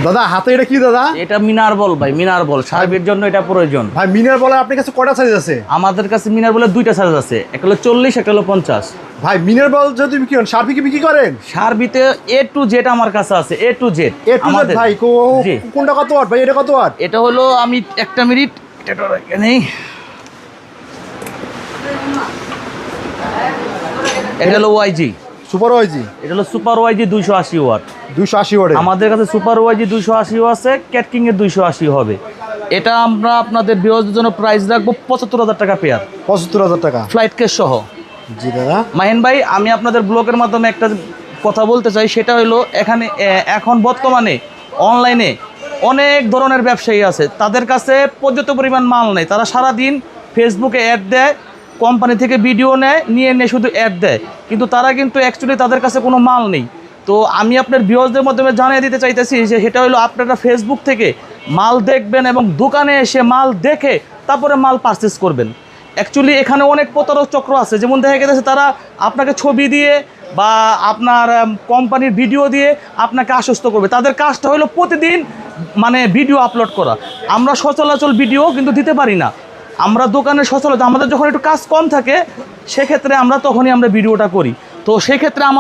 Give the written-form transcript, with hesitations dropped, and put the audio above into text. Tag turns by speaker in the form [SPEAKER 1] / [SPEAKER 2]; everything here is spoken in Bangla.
[SPEAKER 1] দাদা হাতে এটা কি দাদা?
[SPEAKER 2] এটা মিনার বল ভাই, মিনার বল সার্ভের জন্য এটা প্রয়োজন
[SPEAKER 1] ভাই মিনার বল আপনার কাছে কয়টা সাইজ আছে?
[SPEAKER 2] আমাদের কাছে মিনার বলের দুইটা সাইজ আছে, একটা হলো 40, একটা হলো 50।
[SPEAKER 1] ভাই মিনার বল যদি বিক্রি করেন সার্ভি কি বিক্রি করেন?
[SPEAKER 2] সার্ভিতে A to Z আমার কাছে আছে, A to Z
[SPEAKER 1] A to Z ভাই
[SPEAKER 2] জি।
[SPEAKER 1] কোনটা কত ওয়াট ভাই, এটা কত ওয়াট?
[SPEAKER 2] এটা হলো আমি একটা মিনিট এটা এখানেই, এটা হলো YG,
[SPEAKER 1] সুপার ওয়াইজি
[SPEAKER 2] এটা হলো সুপার YG 280 ওয়াট।
[SPEAKER 1] 280 ওয়াট।
[SPEAKER 2] আমাদের কাছে সুপার YG 280 আছে, ক্যাটকিং এর 280 হবে। এটা আমরা আপনাদের ভিউয়ারদের জন্য প্রাইস রাখবো 75,000 টাকা পেয়ার,
[SPEAKER 1] 75,000 টাকা।
[SPEAKER 2] ফ্লাইট কেস সহ।
[SPEAKER 1] জি দাদা।
[SPEAKER 2] মাহিন ভাই, আমি আপনাদের ব্লগের মাধ্যমে একটা কথা বলতে চাই, সেটা হলো এখানে এখন বর্তমানে অনলাইনে অনেক ধরনের ব্যবসায়ী আছে, তাদের কাছে পর্যাপ্ত পরিমাণ মাল নেই। তারা সারাদিন ফেসবুকে অ্যাড দেয়, কোম্পানি থেকে ভিডিও নিয়ে শুধু অ্যাড দেয়, কিন্তু তারা কিন্তু অ্যাকচুয়ালি তাদের কাছে কোনো মাল নেই। তো আমি আপনার ভিউয়ারদের মাধ্যমে জানিয়ে দিতে চাইতেছি যে সেটা হলো আপনারা ফেসবুক থেকে মাল দেখবেন এবং দোকানে এসে মাল দেখে তারপরে মাল পারচেস করবেন। অ্যাকচুয়ালি এখানে অনেক প্রতারক চক্র আছে, যেমন দেখা গেছে তারা আপনাকে ছবি দিয়ে বা আপনার কোম্পানির ভিডিও দিয়ে আপনাকে আশ্বস্ত করবে। তাদের কাজটা হলো প্রতিদিন মানে ভিডিও আপলোড করা। আমরা সচরাচর ভিডিও কিন্তু দিতে পারি না, আমরা দোকানের সচরাচর আমাদের যখন একটু কাজ কম থাকে সেক্ষেত্রে আমরা তখনই আমরা ভিডিওটা করি। তো সেক্ষেত্রে আমাদের